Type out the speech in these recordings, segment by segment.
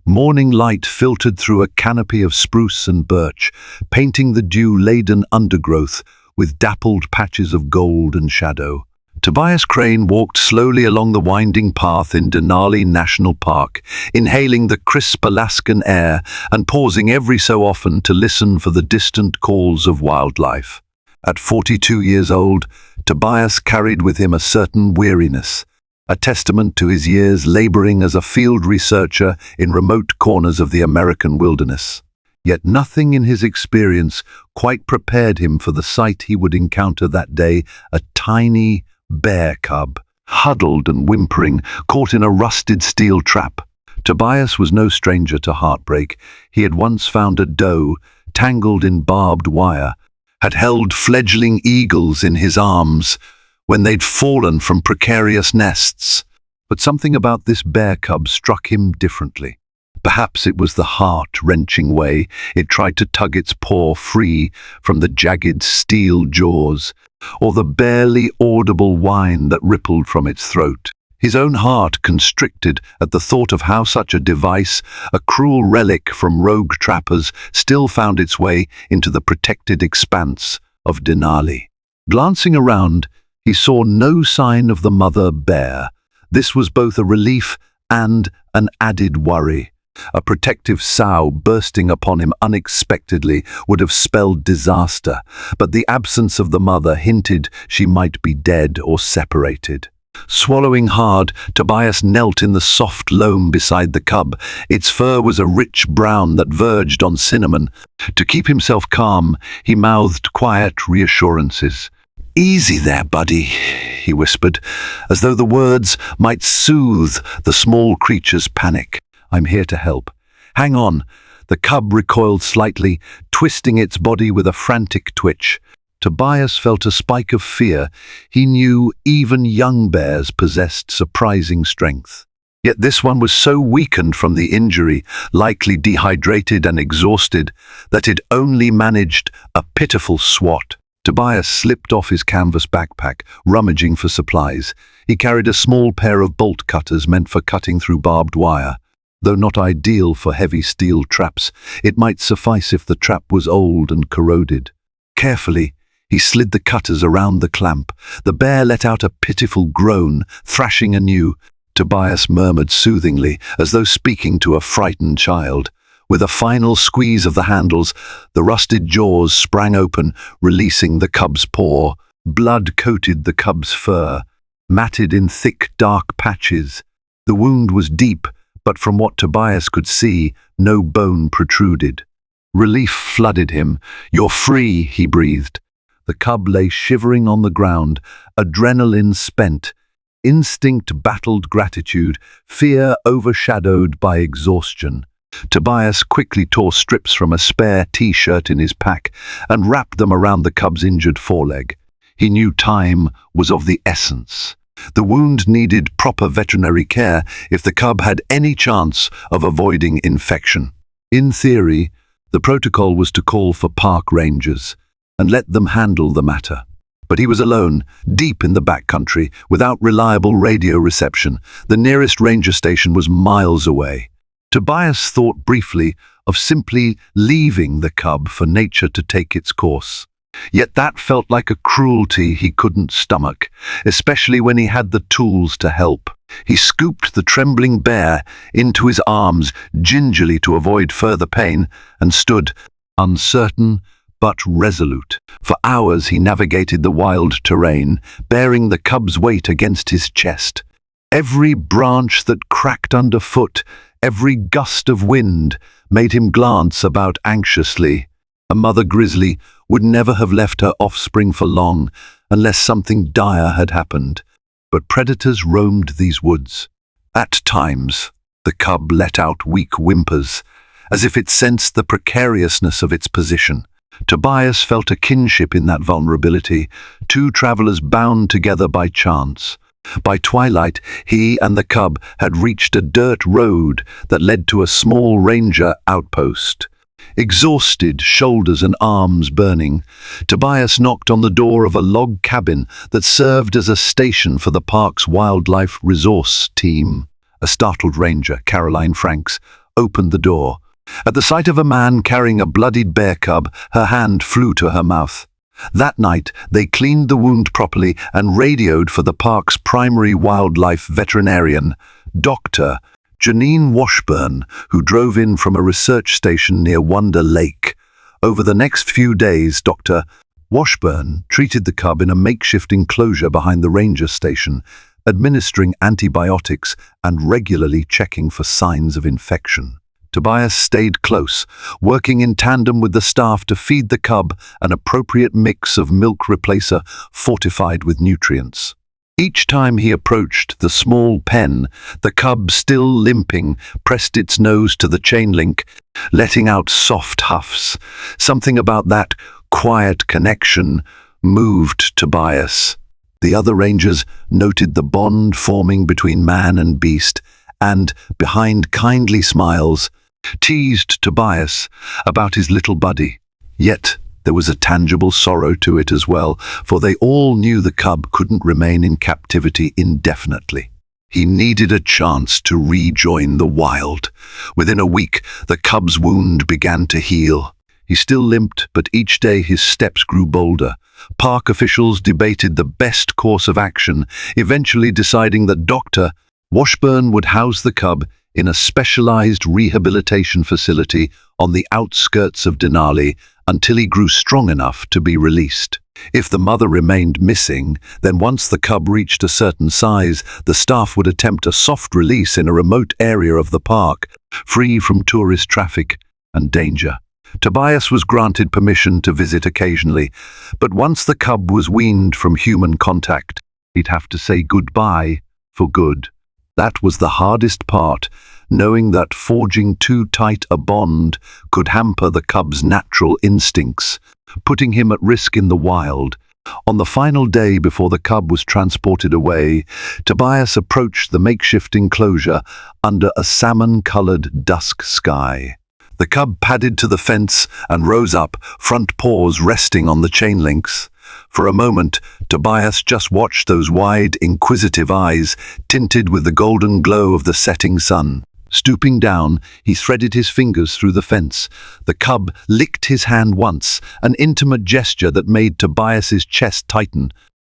Morning light filtered through a canopy of spruce and birch, painting the dew-laden undergrowth with dappled patches of gold and shadow. Tobias Crane walked slowly along the winding path in Denali National Park, inhaling the crisp Alaskan air and pausing every so often to listen for the distant calls of wildlife. At 42 years old, Tobias carried with him a certain weariness, a testament to his years laboring as a field researcher in remote corners of the American wilderness. Yet nothing in his experience quite prepared him for the sight he would encounter that day: a tiny bear cub, huddled and whimpering, caught in a rusted steel trap. Tobias was no stranger to heartbreak. He had once found a doe, tangled in barbed wire, had held fledgling eagles in his arms when they'd fallen from precarious nests. But something about this bear cub struck him differently. Perhaps it was the heart-wrenching way it tried to tug its paw free from the jagged steel jaws, or the barely audible whine that rippled from its throat. His own heart constricted at the thought of how such a device, a cruel relic from rogue trappers, still found its way into the protected expanse of Denali. Glancing around, he saw no sign of the mother bear. This was both a relief and an added worry. A protective sow bursting upon him unexpectedly would have spelled disaster, but the absence of the mother hinted she might be dead or separated. Swallowing hard, Tobias knelt in the soft loam beside the cub. Its fur was a rich brown that verged on cinnamon. To keep himself calm, he mouthed quiet reassurances. "Easy there, buddy," he whispered, as though the words might soothe the small creature's panic. "I'm here to help. Hang on." The cub recoiled slightly, twisting its body with a frantic twitch. Tobias felt a spike of fear. He knew even young bears possessed surprising strength. Yet this one was so weakened from the injury, likely dehydrated and exhausted, that it only managed a pitiful swat. Tobias slipped off his canvas backpack, rummaging for supplies. He carried a small pair of bolt cutters meant for cutting through barbed wire. Though not ideal for heavy steel traps, it might suffice if the trap was old and corroded. Carefully, he slid the cutters around the clamp. The bear let out a pitiful groan, thrashing anew. Tobias murmured soothingly, as though speaking to a frightened child. With a final squeeze of the handles, the rusted jaws sprang open, releasing the cub's paw. Blood coated the cub's fur, matted in thick, dark patches. The wound was deep, but from what Tobias could see, no bone protruded. Relief flooded him. "You're free," he breathed. The cub lay shivering on the ground, adrenaline spent. Instinct battled gratitude, fear overshadowed by exhaustion. Tobias quickly tore strips from a spare T-shirt in his pack and wrapped them around the cub's injured foreleg. He knew time was of the essence. The wound needed proper veterinary care if the cub had any chance of avoiding infection. In theory, the protocol was to call for park rangers and let them handle the matter. But he was alone, deep in the backcountry, without reliable radio reception. The nearest ranger station was miles away. Tobias thought briefly of simply leaving the cub for nature to take its course. Yet that felt like a cruelty he couldn't stomach, especially when he had the tools to help. He scooped the trembling bear into his arms gingerly to avoid further pain and stood, uncertain but resolute. For hours he navigated the wild terrain, bearing the cub's weight against his chest. Every branch that cracked underfoot, every gust of wind, made him glance about anxiously. A mother grizzly would never have left her offspring for long unless something dire had happened. But predators roamed these woods. At times, the cub let out weak whimpers, as if it sensed the precariousness of its position. Tobias felt a kinship in that vulnerability, two travelers bound together by chance. By twilight, he and the cub had reached a dirt road that led to a small ranger outpost. Exhausted, shoulders and arms burning, Tobias knocked on the door of a log cabin that served as a station for the park's wildlife resource team. A startled ranger, Caroline Franks, opened the door. At the sight of a man carrying a bloodied bear cub, her hand flew to her mouth. That night, they cleaned the wound properly and radioed for the park's primary wildlife veterinarian, Dr. Janine Washburn, who drove in from a research station near Wonder Lake. Over the next few days, Dr. Washburn treated the cub in a makeshift enclosure behind the ranger station, administering antibiotics and regularly checking for signs of infection. Tobias stayed close, working in tandem with the staff to feed the cub an appropriate mix of milk replacer fortified with nutrients. Each time he approached the small pen, the cub, still limping, pressed its nose to the chain link, letting out soft huffs. Something about that quiet connection moved Tobias. The other rangers noted the bond forming between man and beast, and, behind kindly smiles, teased Tobias about his little buddy. Yet there was a tangible sorrow to it as well, for they all knew the cub couldn't remain in captivity indefinitely. He needed a chance to rejoin the wild. Within a week, the cub's wound began to heal. He still limped, but each day his steps grew bolder. Park officials debated the best course of action, eventually deciding that Dr. Washburn would house the cub in a specialized rehabilitation facility on the outskirts of Denali until he grew strong enough to be released. If the mother remained missing, then once the cub reached a certain size, the staff would attempt a soft release in a remote area of the park, free from tourist traffic and danger. Tobias was granted permission to visit occasionally, but once the cub was weaned from human contact, he'd have to say goodbye for good. That was the hardest part, knowing that forging too tight a bond could hamper the cub's natural instincts, putting him at risk in the wild. On the final day before the cub was transported away, Tobias approached the makeshift enclosure under a salmon-colored dusk sky. The cub padded to the fence and rose up, front paws resting on the chain links. For a moment, Tobias just watched those wide, inquisitive eyes, tinted with the golden glow of the setting sun. Stooping down, he threaded his fingers through the fence. The cub licked his hand once, an intimate gesture that made Tobias's chest tighten.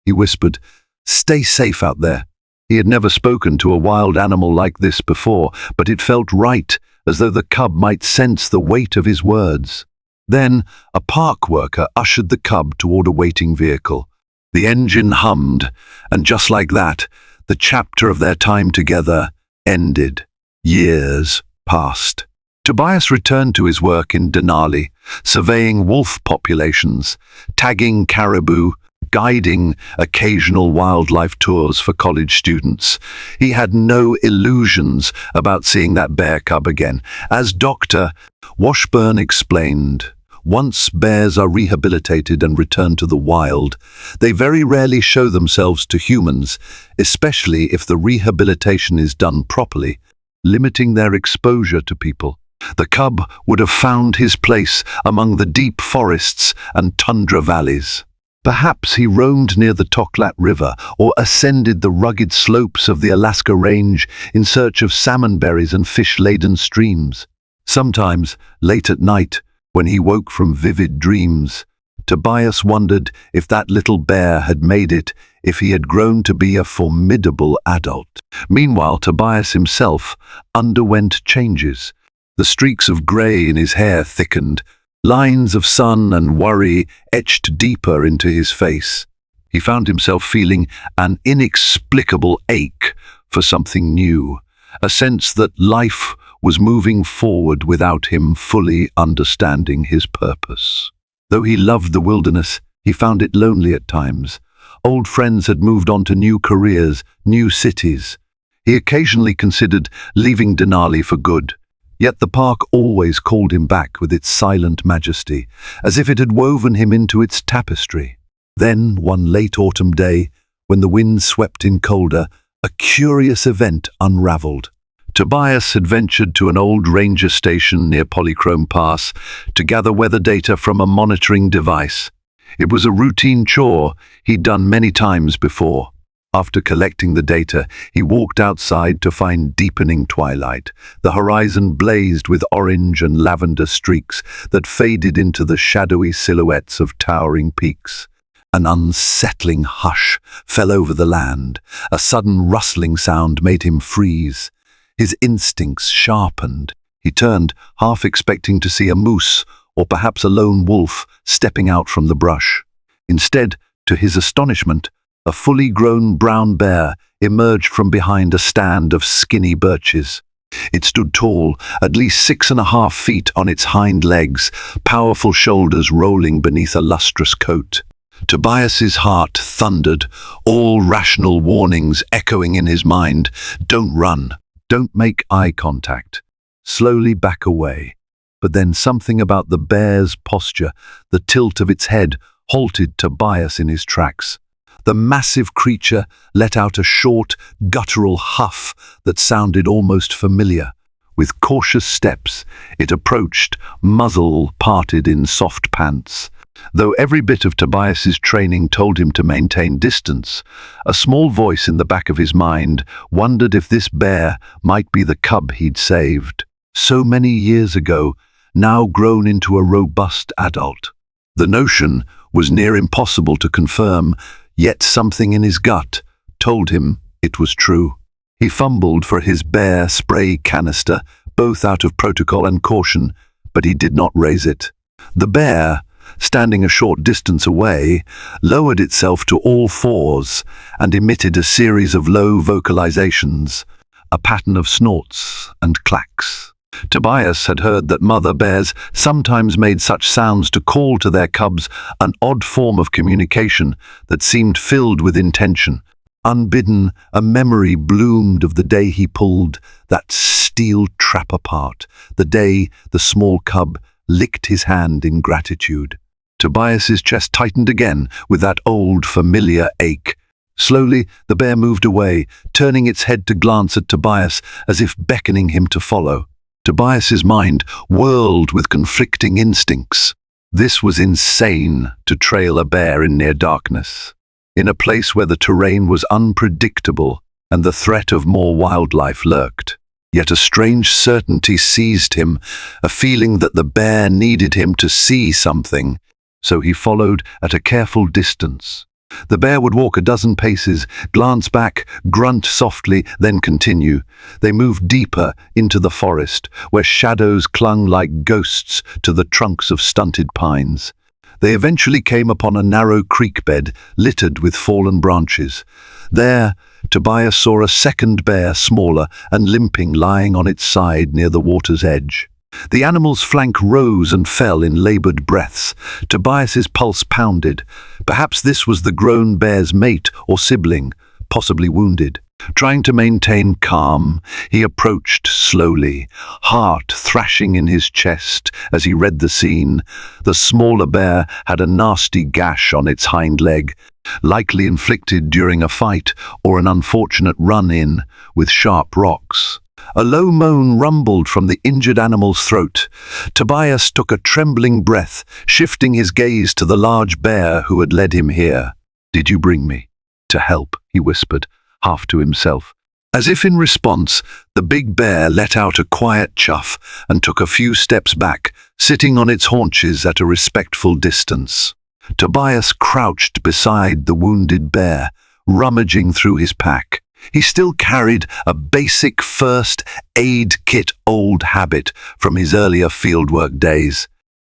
He whispered, "Stay safe out there." He had never spoken to a wild animal like this before, but it felt right, as though the cub might sense the weight of his words. Then, a park worker ushered the cub toward a waiting vehicle. The engine hummed, and just like that, the chapter of their time together ended. Years passed. Tobias returned to his work in Denali, surveying wolf populations, tagging caribou, guiding occasional wildlife tours for college students. He had no illusions about seeing that bear cub again. As Dr. Washburn explained, once bears are rehabilitated and return to the wild, they very rarely show themselves to humans, especially if the rehabilitation is done properly, limiting their exposure to people. The cub would have found his place among the deep forests and tundra valleys. Perhaps he roamed near the Toklat River or ascended the rugged slopes of the Alaska Range in search of salmon berries and fish-laden streams. Sometimes, late at night, when he woke from vivid dreams, Tobias wondered if that little bear had made it, if he had grown to be a formidable adult. Meanwhile, Tobias himself underwent changes. The streaks of grey in his hair thickened, lines of sun and worry etched deeper into his face. He found himself feeling an inexplicable ache for something new, a sense that life was moving forward without him fully understanding his purpose. Though he loved the wilderness, he found it lonely at times. Old friends had moved on to new careers, new cities. He occasionally considered leaving Denali for good, yet the park always called him back with its silent majesty, as if it had woven him into its tapestry. Then, one late autumn day, when the wind swept in colder, a curious event unraveled. Tobias had ventured to an old ranger station near Polychrome Pass to gather weather data from a monitoring device. It was a routine chore he'd done many times before. After collecting the data, he walked outside to find deepening twilight. The horizon blazed with orange and lavender streaks that faded into the shadowy silhouettes of towering peaks. An unsettling hush fell over the land. A sudden rustling sound made him freeze. His instincts sharpened. He turned, half expecting to see a moose or perhaps a lone wolf stepping out from the brush. Instead, to his astonishment, a fully grown brown bear emerged from behind a stand of skinny birches. It stood tall, at least 6.5 feet on its hind legs, powerful shoulders rolling beneath a lustrous coat. Tobias's heart thundered, all rational warnings echoing in his mind. Don't run. Don't make eye contact. Slowly back away. But then something about the bear's posture, the tilt of its head, halted Tobias in his tracks. The massive creature let out a short, guttural huff that sounded almost familiar. With cautious steps, it approached, muzzle parted in soft pants. Though every bit of Tobias's training told him to maintain distance, a small voice in the back of his mind wondered if this bear might be the cub he'd saved. So many years ago, now grown into a robust adult. The notion was near impossible to confirm, yet something in his gut told him it was true. He fumbled for his bear spray canister, both out of protocol and caution, but he did not raise it. The bear, standing a short distance away, lowered itself to all fours and emitted a series of low vocalizations, a pattern of snorts and clacks. Tobias had heard that mother bears sometimes made such sounds to call to their cubs, an odd form of communication that seemed filled with intention. Unbidden, a memory bloomed of the day he pulled that steel trap apart, the day the small cub licked his hand in gratitude. Tobias's chest tightened again with that old familiar ache. Slowly, the bear moved away, turning its head to glance at Tobias as if beckoning him to follow. Tobias's mind whirled with conflicting instincts. This was insane to trail a bear in near darkness, in a place where the terrain was unpredictable and the threat of more wildlife lurked. Yet a strange certainty seized him, a feeling that the bear needed him to see something, so he followed at a careful distance. The bear would walk a dozen paces, glance back, grunt softly, then continue. They moved deeper into the forest, where shadows clung like ghosts to the trunks of stunted pines. They eventually came upon a narrow creek bed littered with fallen branches. There, Tobias saw a second bear, smaller and limping, lying on its side near the water's edge. The animal's flank rose and fell in labored breaths. Tobias's pulse pounded. Perhaps this was the grown bear's mate or sibling, possibly wounded. Trying to maintain calm, he approached slowly, heart thrashing in his chest as he read the scene. The smaller bear had a nasty gash on its hind leg, likely inflicted during a fight or an unfortunate run-in with sharp rocks. A low moan rumbled from the injured animal's throat. Tobias took a trembling breath, shifting his gaze to the large bear who had led him here. "Did you bring me to help?" he whispered, half to himself. As if in response, the big bear let out a quiet chuff and took a few steps back, sitting on its haunches at a respectful distance. Tobias crouched beside the wounded bear, rummaging through his pack. He still carried a basic first aid kit old habit from his earlier fieldwork days.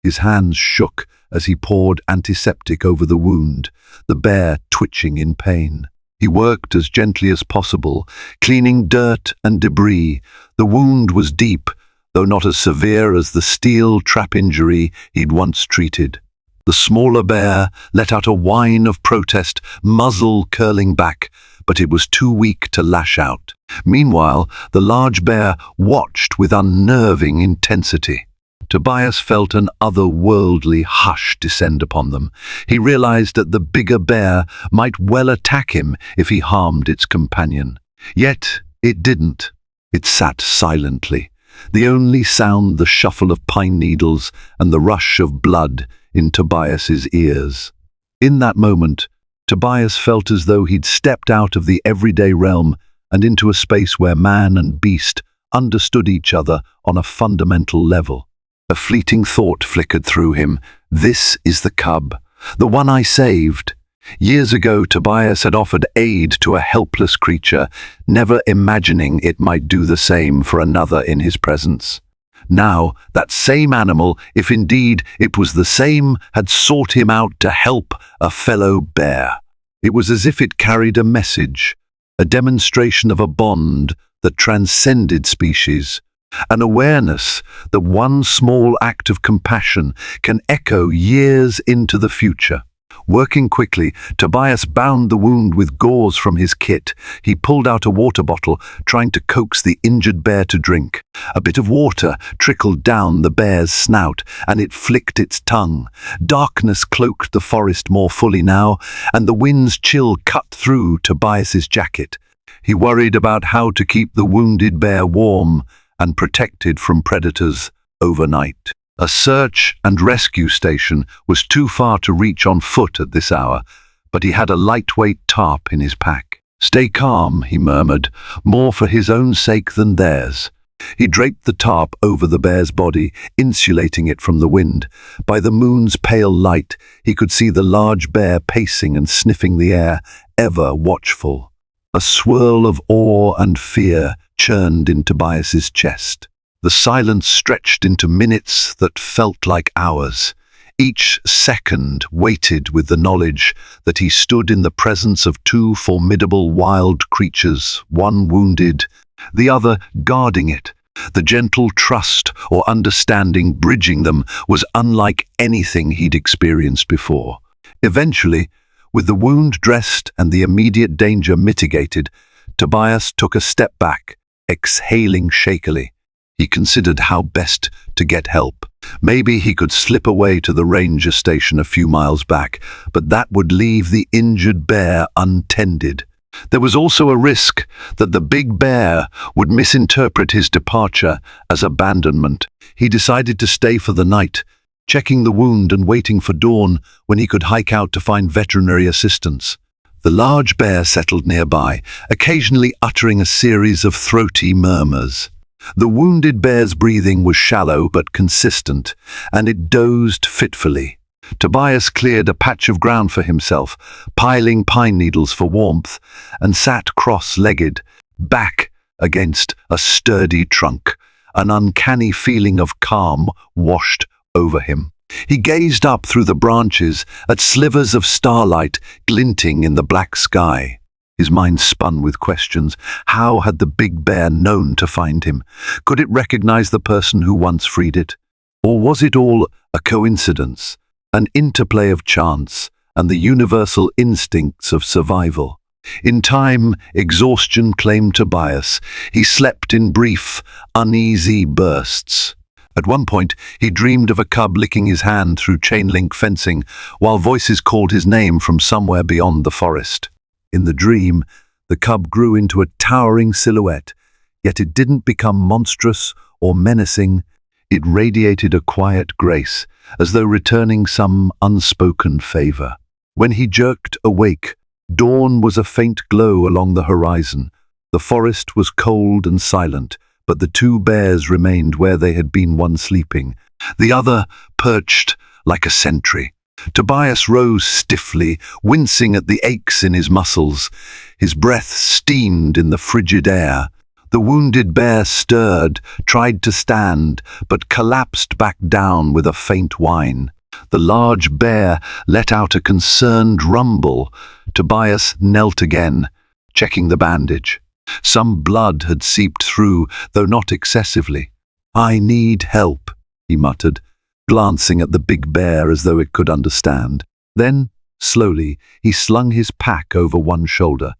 His hands shook as he poured antiseptic over the wound, the bear twitching in pain. He worked as gently as possible, cleaning dirt and debris. The wound was deep, though not as severe as the steel trap injury he'd once treated. The smaller bear let out a whine of protest, muzzle curling back, but it was too weak to lash out. Meanwhile, the large bear watched with unnerving intensity. Tobias felt an otherworldly hush descend upon them. He realized that the bigger bear might well attack him if he harmed its companion. Yet it didn't. It sat silently, the only sound the shuffle of pine needles and the rush of blood in Tobias's ears. In that moment, Tobias felt as though he'd stepped out of the everyday realm and into a space where man and beast understood each other on a fundamental level. A fleeting thought flickered through him. This is the cub, the one I saved. Years ago, Tobias had offered aid to a helpless creature, never imagining it might do the same for another in his presence. Now, that same animal, if indeed it was the same, had sought him out to help a fellow bear. It was as if it carried a message, a demonstration of a bond that transcended species, an awareness that one small act of compassion can echo years into the future. Working quickly, Tobias bound the wound with gauze from his kit. He pulled out a water bottle, trying to coax the injured bear to drink. A bit of water trickled down the bear's snout, and it flicked its tongue. Darkness cloaked the forest more fully now, and the wind's chill cut through Tobias's jacket. He worried about how to keep the wounded bear warm and protected from predators overnight. A search and rescue station was too far to reach on foot at this hour, but he had a lightweight tarp in his pack. "Stay calm," he murmured, more for his own sake than theirs. He draped the tarp over the bear's body, insulating it from the wind. By the moon's pale light, he could see the large bear pacing and sniffing the air, ever watchful. A swirl of awe and fear churned in Tobias's chest. The silence stretched into minutes that felt like hours. Each second weighted with the knowledge that he stood in the presence of two formidable wild creatures, one wounded, the other guarding it. The gentle trust or understanding bridging them was unlike anything he'd experienced before. Eventually, with the wound dressed and the immediate danger mitigated, Tobias took a step back, exhaling shakily. He considered how best to get help. Maybe he could slip away to the ranger station a few miles back, but that would leave the injured bear untended. There was also a risk that the big bear would misinterpret his departure as abandonment. He decided to stay for the night, checking the wound and waiting for dawn when he could hike out to find veterinary assistance. The large bear settled nearby, occasionally uttering a series of throaty murmurs. The wounded bear's breathing was shallow but consistent, and it dozed fitfully. Tobias cleared a patch of ground for himself, piling pine needles for warmth, and sat cross-legged, back against a sturdy trunk. An uncanny feeling of calm washed over him. He gazed up through the branches at slivers of starlight glinting in the black sky. His mind spun with questions. How had the big bear known to find him? Could it recognize the person who once freed it? Or was it all a coincidence, an interplay of chance and the universal instincts of survival? In time, exhaustion claimed Tobias. He slept in brief, uneasy bursts. At one point, he dreamed of a cub licking his hand through chain-link fencing, while voices called his name from somewhere beyond the forest. In the dream, the cub grew into a towering silhouette, yet it didn't become monstrous or menacing. It radiated a quiet grace, as though returning some unspoken favor. When he jerked awake, dawn was a faint glow along the horizon. The forest was cold and silent, but the two bears remained where they had been, one sleeping, the other perched like a sentry. Tobias rose stiffly, wincing at the aches in his muscles. His breath steamed in the frigid air. The wounded bear stirred, tried to stand, but collapsed back down with a faint whine. The large bear let out a concerned rumble. Tobias knelt again, checking the bandage. Some blood had seeped through, though not excessively. "I need help," he muttered, glancing at the big bear as though it could understand. Then, slowly, he slung his pack over one shoulder.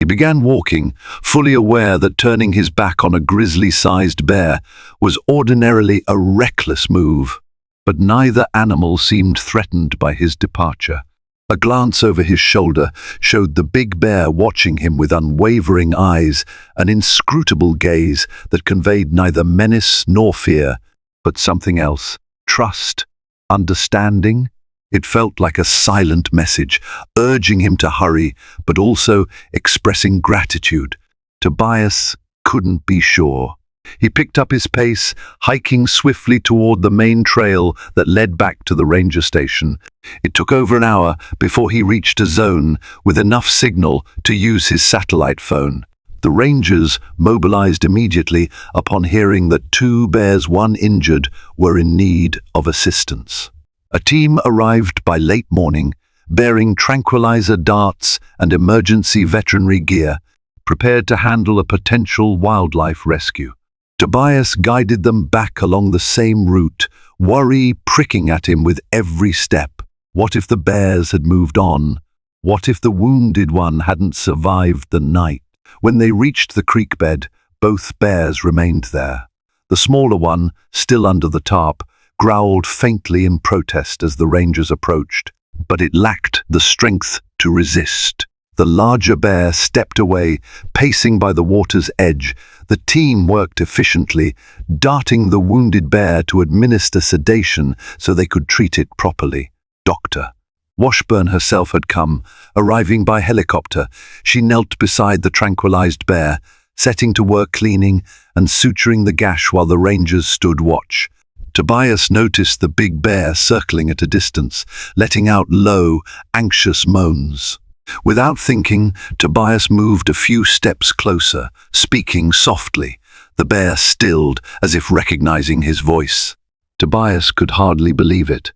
He began walking, fully aware that turning his back on a grizzly-sized bear was ordinarily a reckless move. But neither animal seemed threatened by his departure. A glance over his shoulder showed the big bear watching him with unwavering eyes, an inscrutable gaze that conveyed neither menace nor fear, but something else. Trust, understanding, It felt like a silent message, urging him to hurry, but also expressing gratitude. Tobias couldn't be sure. He picked up his pace, hiking swiftly toward the main trail that led back to the ranger station. It took over an hour before he reached a zone with enough signal to use his satellite phone. The rangers mobilized immediately upon hearing that 2 bears, 1 injured, were in need of assistance. A team arrived by late morning, bearing tranquilizer darts and emergency veterinary gear, prepared to handle a potential wildlife rescue. Tobias guided them back along the same route, worry pricking at him with every step. What if the bears had moved on? What if the wounded one hadn't survived the night? When they reached the creek bed, both bears remained there. The smaller one, still under the tarp, growled faintly in protest as the rangers approached, but it lacked the strength to resist. The larger bear stepped away, pacing by the water's edge. The team worked efficiently, darting the wounded bear to administer sedation so they could treat it properly. Dr. Washburn herself had come, arriving by helicopter. She knelt beside the tranquilized bear, setting to work cleaning and suturing the gash while the rangers stood watch. Tobias noticed the big bear circling at a distance, letting out low, anxious moans. Without thinking, Tobias moved a few steps closer, speaking softly. The bear stilled, as if recognizing his voice. Tobias could hardly believe it.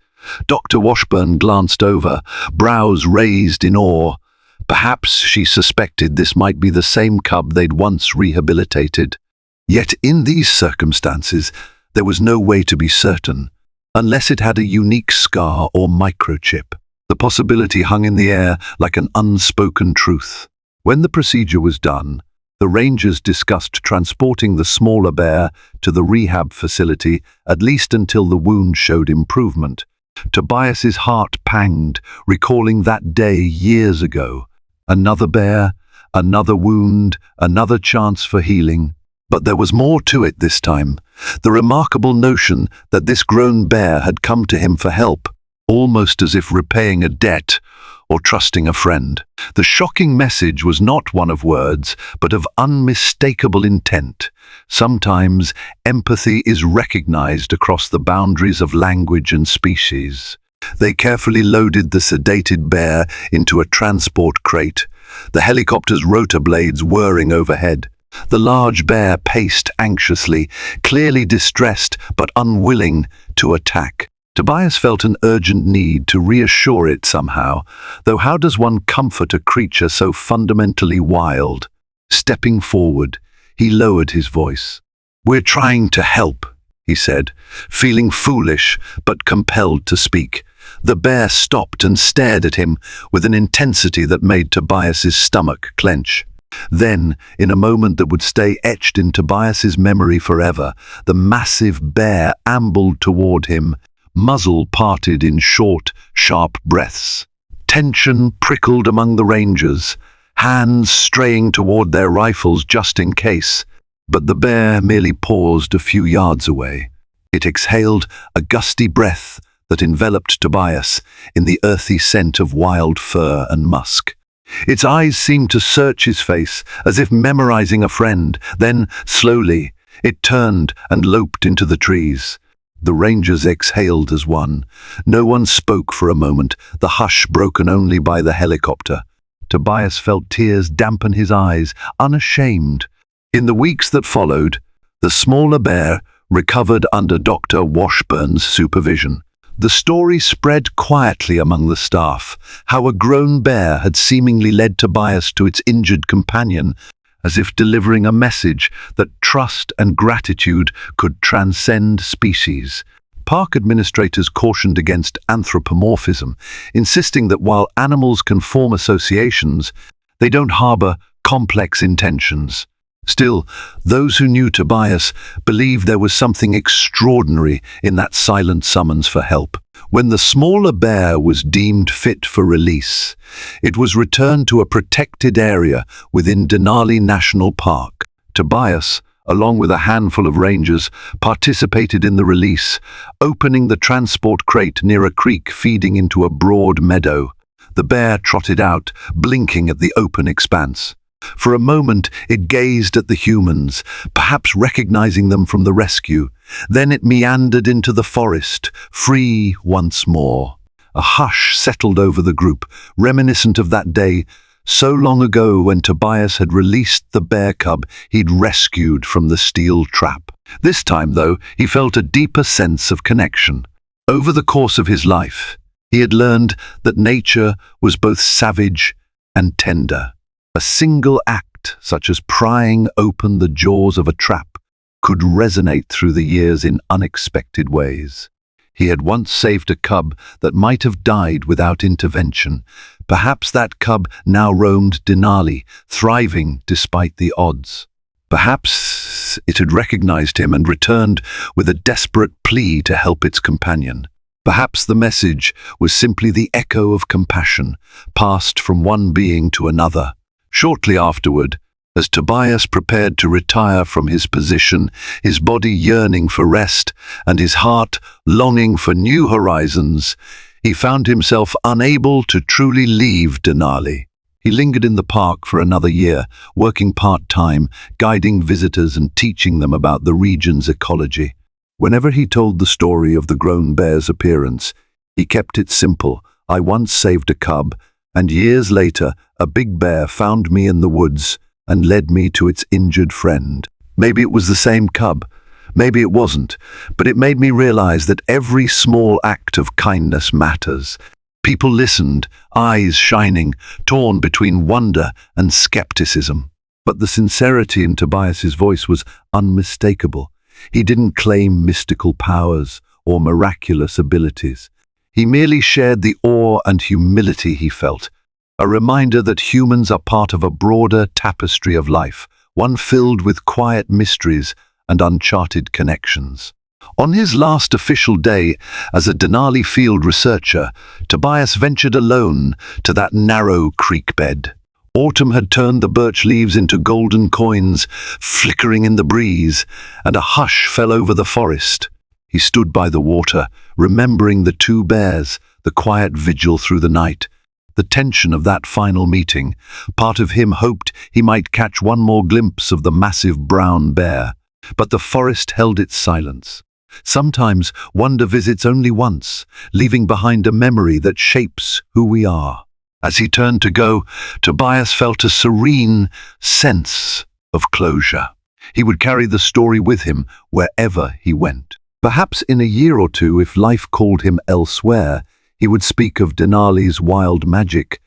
Dr. Washburn glanced over, brows raised in awe. Perhaps she suspected this might be the same cub they'd once rehabilitated. Yet in these circumstances, there was no way to be certain, unless it had a unique scar or microchip. The possibility hung in the air like an unspoken truth. When the procedure was done, the rangers discussed transporting the smaller bear to the rehab facility, at least until the wound showed improvement. Tobias's heart panged, recalling that day years ago. Another bear, another wound, another chance for healing. But there was more to it this time. The remarkable notion that this grown bear had come to him for help, almost as if repaying a debt or trusting a friend. The shocking message was not one of words, but of unmistakable intent. Sometimes empathy is recognized across the boundaries of language and species. They carefully loaded the sedated bear into a transport crate, the helicopter's rotor blades whirring overhead. The large bear paced anxiously, clearly distressed but unwilling to attack. Tobias felt an urgent need to reassure it somehow, though how does one comfort a creature so fundamentally wild? Stepping forward, he lowered his voice. "We're trying to help," he said, feeling foolish but compelled to speak. The bear stopped and stared at him with an intensity that made Tobias's stomach clench. Then, in a moment that would stay etched in Tobias's memory forever, the massive bear ambled toward him, muzzle parted in short, sharp breaths. Tension prickled among the rangers, hands straying toward their rifles just in case. But the bear merely paused a few yards away. It exhaled a gusty breath that enveloped Tobias in the earthy scent of wild fur and musk. Its eyes seemed to search his face, as if memorizing a friend. Then, slowly, it turned and loped into the trees. The rangers exhaled as one. No one spoke for a moment, the hush broken only by the helicopter. Tobias felt tears dampen his eyes, unashamed. In the weeks that followed, the smaller bear recovered under Dr. Washburn's supervision. The story spread quietly among the staff, how a grown bear had seemingly led Tobias to its injured companion, as if delivering a message that trust and gratitude could transcend species. Park administrators cautioned against anthropomorphism, insisting that while animals can form associations, they don't harbor complex intentions. Still, those who knew Tobias believed there was something extraordinary in that silent summons for help. When the smaller bear was deemed fit for release, it was returned to a protected area within Denali National Park. Tobias, along with a handful of rangers, participated in the release, opening the transport crate near a creek feeding into a broad meadow. The bear trotted out, blinking at the open expanse. For a moment it gazed at the humans, perhaps recognizing them from the rescue. Then it meandered into the forest, free once more. A hush settled over the group, reminiscent of that day so long ago when Tobias had released the bear cub he'd rescued from the steel trap. This time, though, he felt a deeper sense of connection. Over the course of his life, he had learned that nature was both savage and tender. A single act, such as prying open the jaws of a trap, could resonate through the years in unexpected ways. He had once saved a cub that might have died without intervention. Perhaps that cub now roamed Denali, thriving despite the odds. Perhaps it had recognized him and returned with a desperate plea to help its companion. Perhaps the message was simply the echo of compassion, passed from one being to another. Shortly afterward, as Tobias prepared to retire from his position, his body yearning for rest and his heart longing for new horizons, he found himself unable to truly leave Denali. He lingered in the park for another year, working part-time, guiding visitors and teaching them about the region's ecology. Whenever he told the story of the grown bear's appearance, he kept it simple. I once saved a cub, and years later, a big bear found me in the woods and led me to its injured friend. Maybe it was the same cub, maybe it wasn't, but it made me realize that every small act of kindness matters. People listened, eyes shining, torn between wonder and skepticism. But the sincerity in Tobias's voice was unmistakable. He didn't claim mystical powers or miraculous abilities. He merely shared the awe and humility he felt, a reminder that humans are part of a broader tapestry of life, one filled with quiet mysteries and uncharted connections. On his last official day as a Denali field researcher, Tobias ventured alone to that narrow creek bed. Autumn had turned the birch leaves into golden coins, flickering in the breeze, and a hush fell over the forest. He stood by the water, remembering the two bears, the quiet vigil through the night, the tension of that final meeting. Part of him hoped he might catch one more glimpse of the massive brown bear, but the forest held its silence. Sometimes wonder visits only once, leaving behind a memory that shapes who we are. As he turned to go, Tobias felt a serene sense of closure. He would carry the story with him wherever he went. Perhaps in a year or two, if life called him elsewhere, he would speak of Denali's wild magic,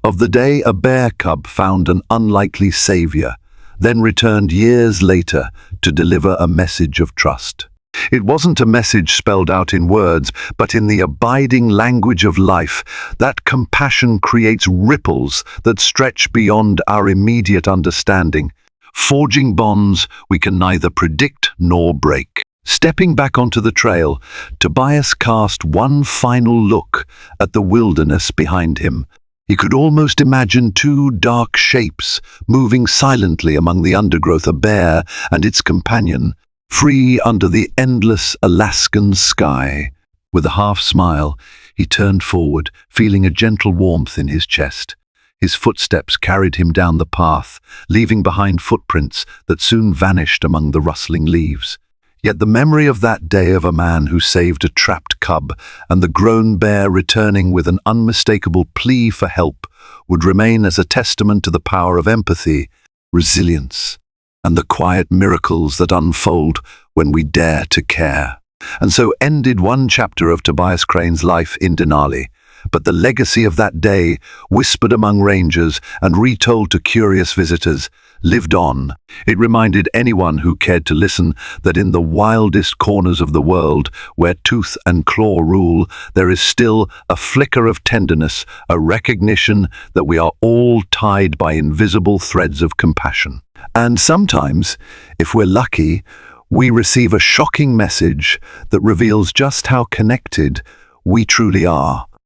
of the day a bear cub found an unlikely savior, then returned years later to deliver a message of trust. It wasn't a message spelled out in words, but in the abiding language of life. That compassion creates ripples that stretch beyond our immediate understanding, forging bonds we can neither predict nor break. Stepping back onto the trail, Tobias cast one final look at the wilderness behind him. He could almost imagine two dark shapes moving silently among the undergrowth, a bear and its companion, free under the endless Alaskan sky. With a half smile, he turned forward, feeling a gentle warmth in his chest. His footsteps carried him down the path, leaving behind footprints that soon vanished among the rustling leaves. Yet the memory of that day of a man who saved a trapped cub and the grown bear returning with an unmistakable plea for help would remain as a testament to the power of empathy, resilience, and the quiet miracles that unfold when we dare to care. And so ended one chapter of Tobias Crane's life in Denali. But the legacy of that day, whispered among rangers and retold to curious visitors, lived on. It reminded anyone who cared to listen that in the wildest corners of the world, where tooth and claw rule, there is still a flicker of tenderness, a recognition that we are all tied by invisible threads of compassion. And sometimes, if we're lucky, we receive a shocking message that reveals just how connected we truly are.